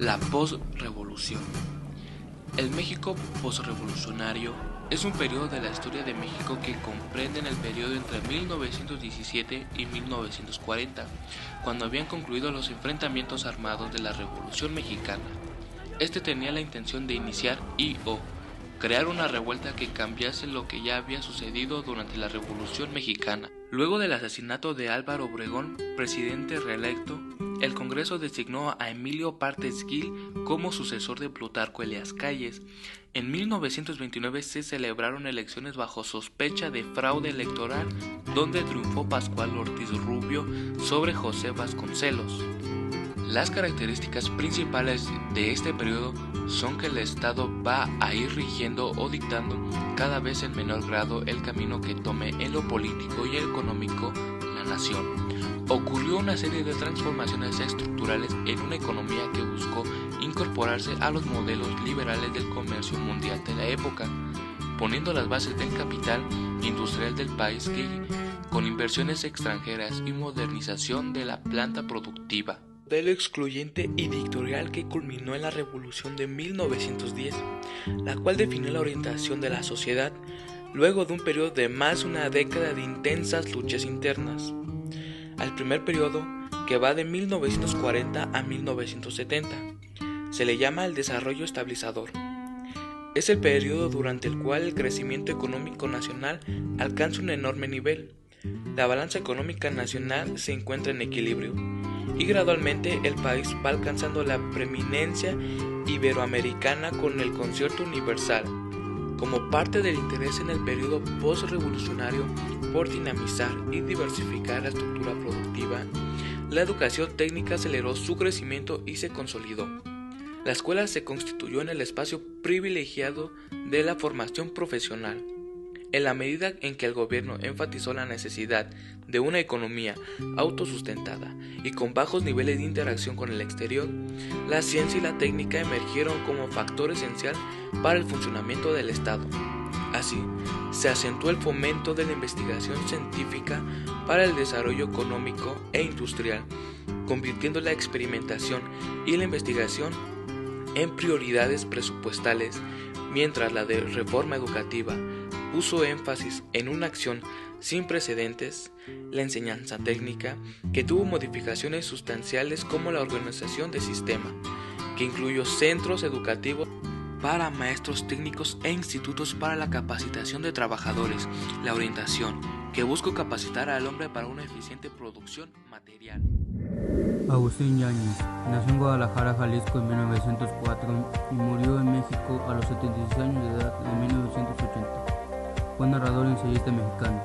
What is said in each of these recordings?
La posrevolución. El México posrevolucionario es un periodo de la historia de México que comprende el periodo entre 1917 y 1940, cuando habían concluido los enfrentamientos armados de la Revolución Mexicana. Este tenía la intención de iniciar o crear una revuelta que cambiase lo que ya había sucedido durante la Revolución Mexicana. Luego del asesinato de Álvaro Obregón, presidente reelecto, el Congreso designó a Emilio Partes Gil como sucesor de Plutarco Elías Calles. En 1929 se celebraron elecciones bajo sospecha de fraude electoral, donde triunfó Pascual Ortiz Rubio sobre José Vasconcelos. Las características principales de este periodo son que el Estado va a ir rigiendo o dictando cada vez en menor grado el camino que tome en lo político y económico la nación. Ocurrió una serie de transformaciones estructurales en una economía que buscó incorporarse a los modelos liberales del comercio mundial de la época, poniendo las bases del capital industrial del país con inversiones extranjeras y modernización de la planta productiva. Modelo excluyente y dictatorial que culminó en la Revolución de 1910, la cual definió la orientación de la sociedad luego de un periodo de más de una década de intensas luchas internas. Al primer periodo, que va de 1940 a 1970, se le llama el desarrollo estabilizador. Es el periodo durante el cual el crecimiento económico nacional alcanza un enorme nivel. La balanza económica nacional se encuentra en equilibrio y gradualmente el país va alcanzando la preeminencia iberoamericana con el concierto universal, como parte del interés en el periodo postrevolucionario por dinamizar y diversificar la estructura productiva. La educación técnica aceleró su crecimiento y se consolidó. La escuela se constituyó en el espacio privilegiado de la formación profesional. En la medida en que el gobierno enfatizó la necesidad de una economía autosustentada y con bajos niveles de interacción con el exterior, la ciencia y la técnica emergieron como factor esencial para el funcionamiento del Estado. Así, se acentuó el fomento de la investigación científica para el desarrollo económico e industrial, convirtiendo la experimentación y la investigación en prioridades presupuestales, mientras la de reforma educativa puso énfasis en una acción sin precedentes, la enseñanza técnica, que tuvo modificaciones sustanciales como la organización de sistema, que incluyó centros educativos para maestros técnicos e institutos para la capacitación de trabajadores, la orientación, que buscó capacitar al hombre para una eficiente producción material. Agustín Yáñez nació en Guadalajara, Jalisco en 1904 y murió en México a los 76 años de edad en 1980. Fue narrador y ensayista mexicano.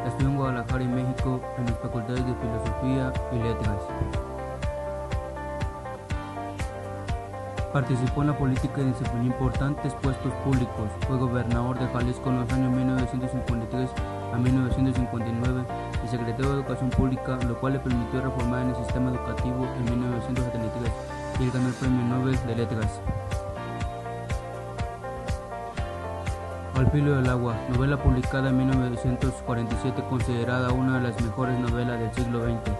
Estudió en Guadalajara y México en las facultades de Filosofía y Letras. Participó en la política y desempeñó importantes puestos públicos. Fue gobernador de Jalisco en los años 1953 a 1959 y secretario de Educación Pública, lo cual le permitió reformar en el sistema educativo en 1973 y él ganó el Premio Nobel de Letras. Al filo del agua, novela publicada en 1947, considerada una de las mejores novelas del siglo XX,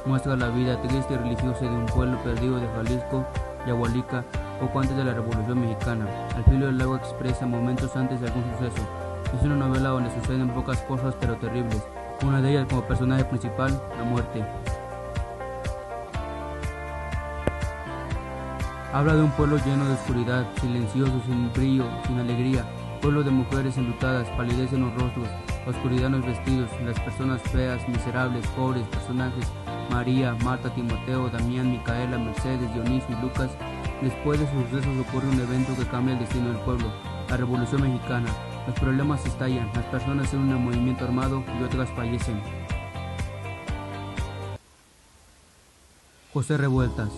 muestra la vida triste y religiosa de un pueblo perdido de Jalisco, Yahualica, poco antes de la Revolución Mexicana. Al filo del agua expresa momentos antes de algún suceso. Es una novela donde suceden pocas cosas pero terribles, una de ellas como personaje principal, la muerte. Habla de un pueblo lleno de oscuridad, silencioso, sin brillo, sin alegría, pueblo de mujeres enlutadas, palidez en los rostros, oscuridad en los vestidos, las personas feas, miserables, pobres, personajes, María, Marta, Timoteo, Damián, Micaela, Mercedes, Dionisio y Lucas. Después de sus sucesos ocurre un evento que cambia el destino del pueblo, la Revolución Mexicana. Los problemas estallan, las personas se unen al movimiento armado y otras fallecen. José Revueltas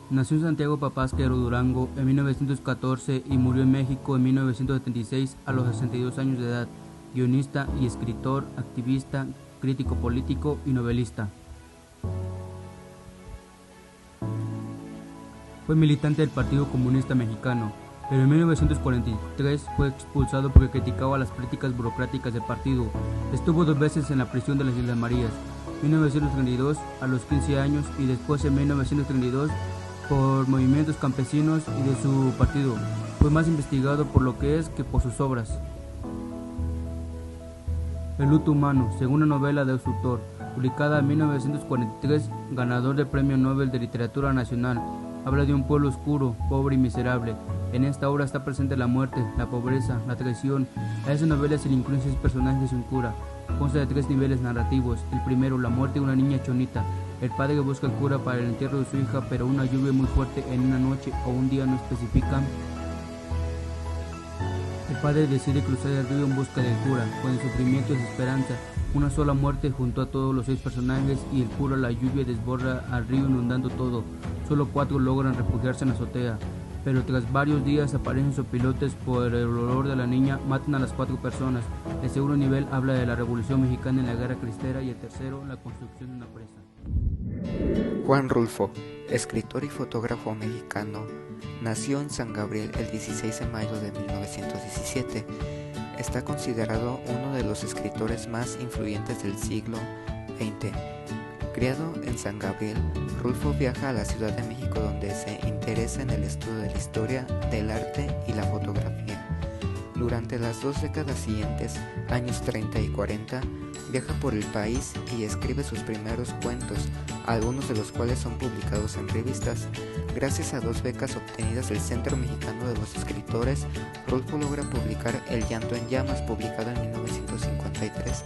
nació en Santiago Papasquero, Durango, en 1914 y murió en México en 1976 a los 62 años de edad. Guionista y escritor, activista, crítico político y novelista. Fue militante del Partido Comunista Mexicano, pero en 1943 fue expulsado porque criticaba las prácticas burocráticas del partido. Estuvo 2 veces en la prisión de las Islas Marías, 1932 a los 15 años y después en 1932 por movimientos campesinos y de su partido. Fue más investigado por lo que es que por sus obras. El luto humano, según una novela de su autor, publicada en 1943, ganador del Premio Nobel de Literatura Nacional, habla de un pueblo oscuro, pobre y miserable. En esta obra está presente la muerte, la pobreza, la traición. A esa novela se le incluyen 6 personajes sin cura. Consta de 3 niveles narrativos. El primero, la muerte de una niña chonita. El padre busca cura para el entierro de su hija, pero una lluvia muy fuerte en una noche o un día no especifican. El padre decide cruzar el río en busca de cura, con el sufrimiento y desesperanza. Una sola muerte junto a todos los 6 personajes y el cura. La lluvia desborda al río inundando todo. Solo 4 logran refugiarse en la azotea, pero tras varios días aparecen sopilotes por el olor de la niña, matan a las 4 personas. El segundo nivel habla de la Revolución Mexicana en la Guerra Cristera y el tercero, la construcción de una presa. Juan Rulfo, escritor y fotógrafo mexicano, nació en San Gabriel el 16 de mayo de 1917. Está considerado uno de los escritores más influyentes del siglo XX. Criado en San Gabriel, Rulfo viaja a la Ciudad de México, donde se interesa en el estudio de la historia, del arte y la fotografía. Durante las 2 décadas siguientes, años 30 y 40, viaja por el país y escribe sus primeros cuentos, algunos de los cuales son publicados en revistas. Gracias a 2 becas obtenidas del Centro Mexicano de los Escritores, Rulfo logra publicar El llanto en llamas, publicado en 1953,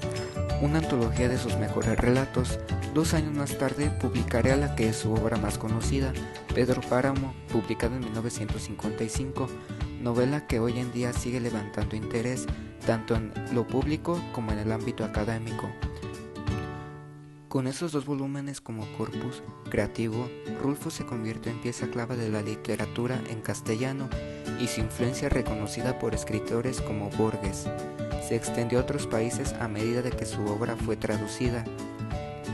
una antología de sus mejores relatos. 2 años más tarde publicaría la que es su obra más conocida, Pedro Páramo, publicado en 1955, novela que hoy en día sigue levantando interés tanto en lo público como en el ámbito académico. Con esos 2 volúmenes como corpus creativo, Rulfo se convirtió en pieza clave de la literatura en castellano y su influencia reconocida por escritores como Borges. Se extendió a otros países a medida de que su obra fue traducida.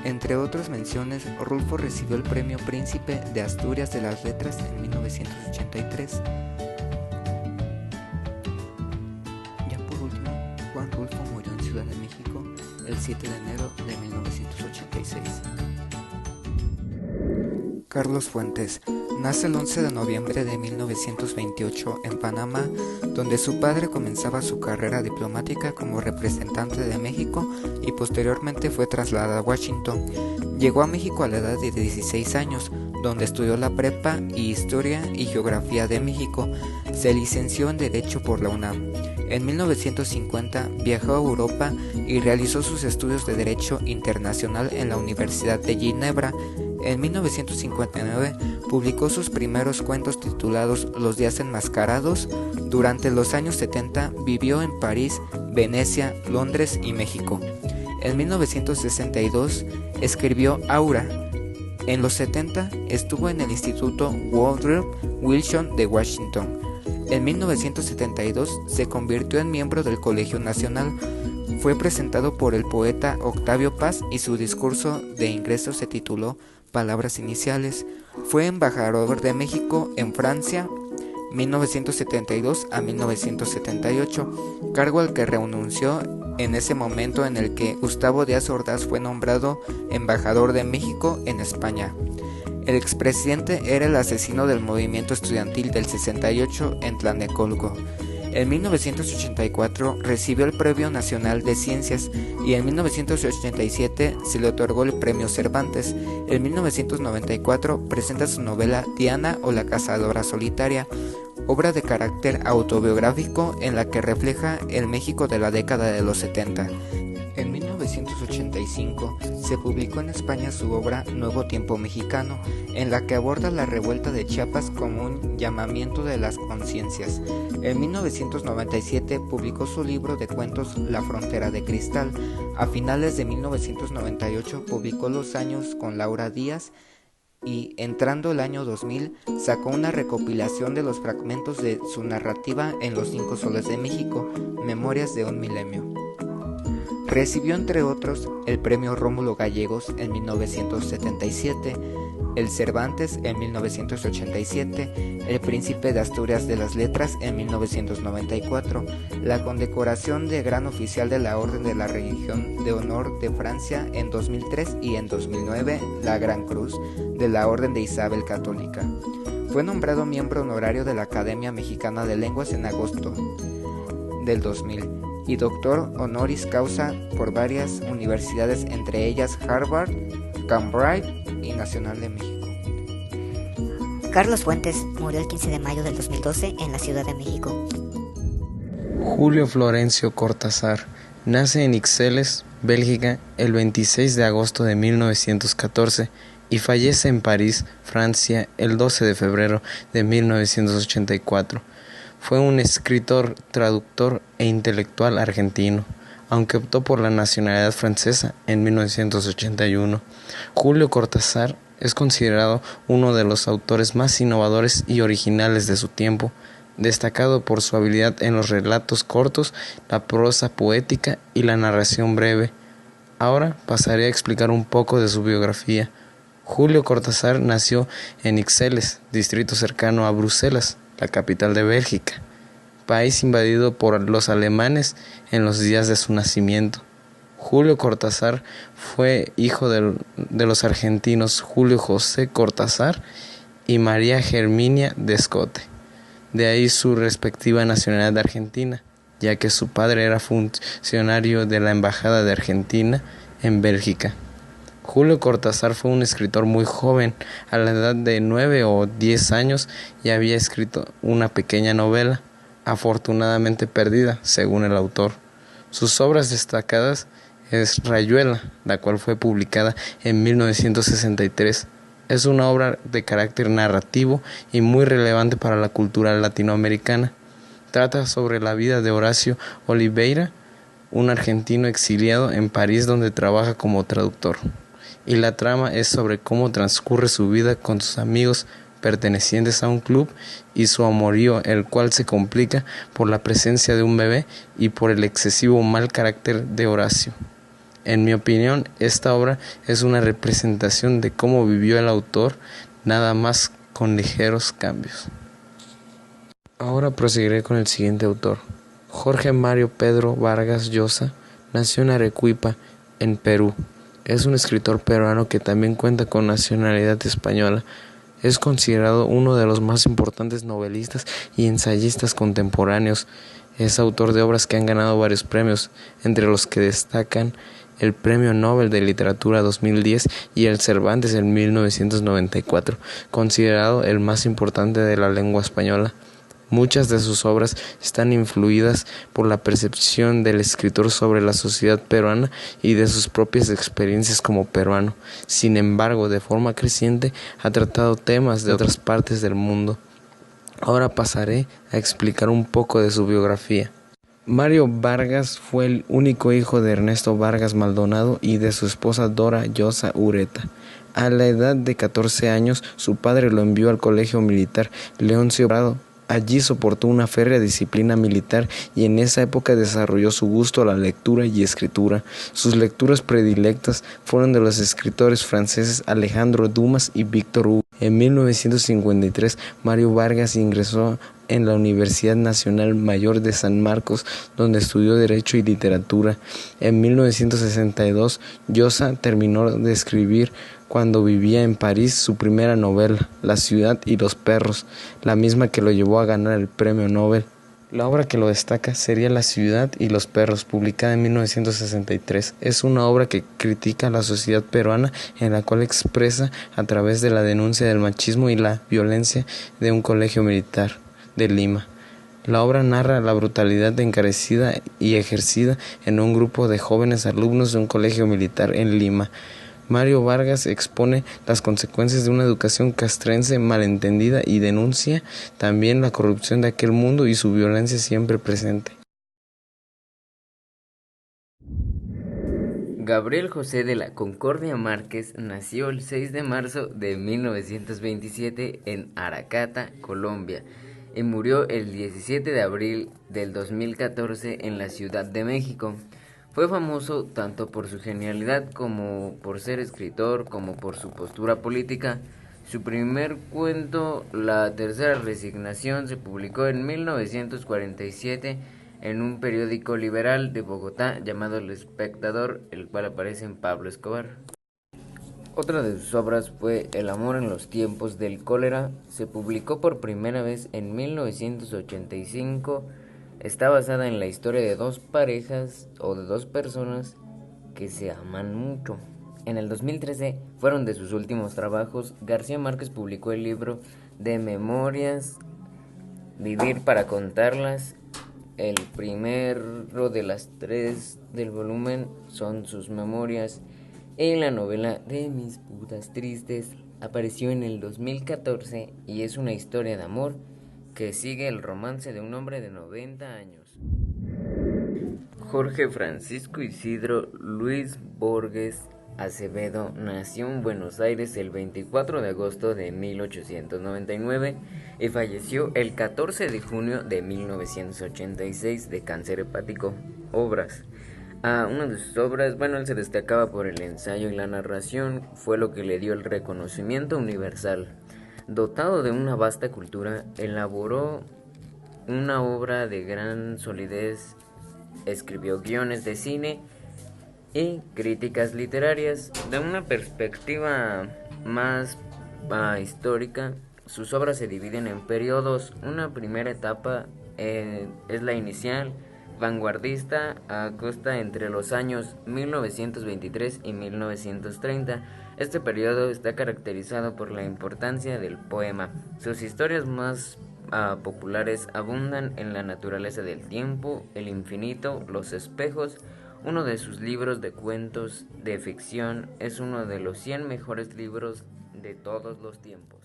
Entre otras menciones, Rulfo recibió el Premio Príncipe de Asturias de las Letras en 1983. Ya por último, Juan Rulfo murió en Ciudad de México el 7 de enero de 1986. Carlos Fuentes nace el 11 de noviembre de 1928 en Panamá, donde su padre comenzaba su carrera diplomática como representante de México y posteriormente fue trasladado a Washington. Llegó a México a la edad de 16 años, donde estudió la prepa y Historia y Geografía de México. Se licenció en Derecho por la UNAM. En 1950 viajó a Europa y realizó sus estudios de Derecho Internacional en la Universidad de Ginebra. En 1959 publicó sus primeros cuentos titulados Los días enmascarados. Durante los años 70 vivió en París, Venecia, Londres y México. En 1962 escribió Aura. En los 70 estuvo en el Instituto Woodrow Wilson de Washington. En 1972 se convirtió en miembro del Colegio Nacional. Fue presentado por el poeta Octavio Paz y su discurso de ingreso se tituló Palabras iniciales. Fue embajador de México en Francia 1972 a 1978, cargo al que renunció en ese momento en el que Gustavo Díaz Ordaz fue nombrado embajador de México en España. El expresidente era el asesino del movimiento estudiantil del 68 en Tlanecolco. En 1984 recibió el Premio Nacional de Ciencias y en 1987 se le otorgó el Premio Cervantes. En 1994 presenta su novela Diana o la cazadora solitaria, obra de carácter autobiográfico en la que refleja el México de la década de los 70. En 1985 se publicó en España su obra Nuevo Tiempo Mexicano, en la que aborda la revuelta de Chiapas como un llamamiento de las conciencias. En 1997 publicó su libro de cuentos La Frontera de Cristal. A finales de 1998 publicó Los años con Laura Díaz y, entrando el año 2000, sacó una recopilación de los fragmentos de su narrativa en Los 5 soles de México, Memorias de un milenio. Recibió, entre otros, el Premio Rómulo Gallegos en 1977. el Cervantes en 1987, el Príncipe de Asturias de las Letras en 1994, la condecoración de Gran Oficial de la Orden de la Legión de Honor de Francia en 2003 y en 2009 la Gran Cruz de la Orden de Isabel Católica. Fue nombrado miembro honorario de la Academia Mexicana de Lenguas en agosto del 2000 y doctor honoris causa por varias universidades, entre ellas Harvard, Cambridge y Nacional de México. Carlos Fuentes murió el 15 de mayo del 2012 en la Ciudad de México. Julio Florencio Cortázar nace en Ixelles, Bélgica, el 26 de agosto de 1914 y fallece en París, Francia, el 12 de febrero de 1984. Fue un escritor, traductor e intelectual argentino, aunque optó por la nacionalidad francesa en 1981. Julio Cortázar es considerado uno de los autores más innovadores y originales de su tiempo, destacado por su habilidad en los relatos cortos, la prosa poética y la narración breve. Ahora pasaré a explicar un poco de su biografía. Julio Cortázar nació en Ixelles, distrito cercano a Bruselas, la capital de Bélgica, país invadido por los alemanes en los días de su nacimiento. Julio Cortázar fue hijo de los argentinos Julio José Cortázar y María Herminia Descote, de ahí su respectiva nacionalidad argentina, ya que su padre era funcionario de la Embajada de Argentina en Bélgica. Julio Cortázar fue un escritor muy joven, a la edad de 9 o 10 años ya había escrito una pequeña novela, afortunadamente perdida, según el autor. Sus obras destacadas es Rayuela, la cual fue publicada en 1963. Es una obra de carácter narrativo y muy relevante para la cultura latinoamericana. Trata sobre la vida de Horacio Oliveira, un argentino exiliado en París donde trabaja como traductor. Y la trama es sobre cómo transcurre su vida con sus amigos pertenecientes a un club y su amorío, el cual se complica por la presencia de un bebé y por el excesivo mal carácter de Horacio. En mi opinión, esta obra es una representación de cómo vivió el autor, nada más con ligeros cambios. Ahora proseguiré con el siguiente autor. Jorge Mario Pedro Vargas Llosa nació en Arequipa, en Perú. Es un escritor peruano que también cuenta con nacionalidad española. Es considerado uno de los más importantes novelistas y ensayistas contemporáneos. Es autor de obras que han ganado varios premios, entre los que destacan el Premio Nobel de Literatura 2010 y el Cervantes en 1994, considerado el más importante de la lengua española. Muchas de sus obras están influidas por la percepción del escritor sobre la sociedad peruana y de sus propias experiencias como peruano. Sin embargo, de forma creciente, ha tratado temas de otras partes del mundo. Ahora pasaré a explicar un poco de su biografía. Mario Vargas fue el único hijo de Ernesto Vargas Maldonado y de su esposa Dora Llosa Ureta. A la edad de 14 años, su padre lo envió al colegio militar Leoncio Prado. Allí soportó una férrea disciplina militar y en esa época desarrolló su gusto a la lectura y escritura. Sus lecturas predilectas fueron de los escritores franceses Alejandro Dumas y Víctor Hugo. En 1953, Mario Vargas ingresó en la Universidad Nacional Mayor de San Marcos, donde estudió Derecho y Literatura. En 1962, Llosa terminó de escribir cuando vivía en París su primera novela, La ciudad y los perros, la misma que lo llevó a ganar el Premio Nobel. La obra que lo destaca sería La ciudad y los perros, publicada en 1963. Es una obra que critica a la sociedad peruana, en la cual expresa a través de la denuncia del machismo y la violencia de un colegio militar de Lima. La obra narra la brutalidad encarecida y ejercida en un grupo de jóvenes alumnos de un colegio militar en Lima. Mario Vargas expone las consecuencias de una educación castrense malentendida y denuncia también la corrupción de aquel mundo y su violencia siempre presente. Gabriel José de la Concordia Márquez nació el 6 de marzo de 1927 en Aracata, Colombia, y murió el 17 de abril del 2014 en la Ciudad de México. Fue famoso tanto por su genialidad como por ser escritor, como por su postura política. Su primer cuento, La tercera resignación, se publicó en 1947 en un periódico liberal de Bogotá llamado El Espectador, el cual aparece en Pablo Escobar. Otra de sus obras fue El amor en los tiempos del cólera. Se publicó por primera vez en 1985. Está basada en la historia de dos parejas o de dos personas que se aman mucho. En el 2013 fueron de sus últimos trabajos. García Márquez publicó el libro de memorias Vivir para contarlas. El primero de las 3 del volumen son sus memorias. Y la novela de Mis putas tristes apareció en el 2014 y es una historia de amor que sigue el romance de un hombre de 90 años. Jorge Francisco Isidro Luis Borges Acevedo nació en Buenos Aires el 24 de agosto de 1899 y falleció el 14 de junio de 1986 de cáncer hepático. Obras. Una de sus obras, él se destacaba por el ensayo y la narración, fue lo que le dio el reconocimiento universal. Dotado de una vasta cultura, elaboró una obra de gran solidez, escribió guiones de cine y críticas literarias. De una perspectiva más histórica, sus obras se dividen en periodos. Una primera etapa es la inicial, vanguardista, acosta entre los años 1923 y 1930. Este periodo está caracterizado por la importancia del poema. Sus historias más populares abundan en la naturaleza del tiempo, el infinito, los espejos. Uno de sus libros de cuentos de ficción es uno de los 100 mejores libros de todos los tiempos.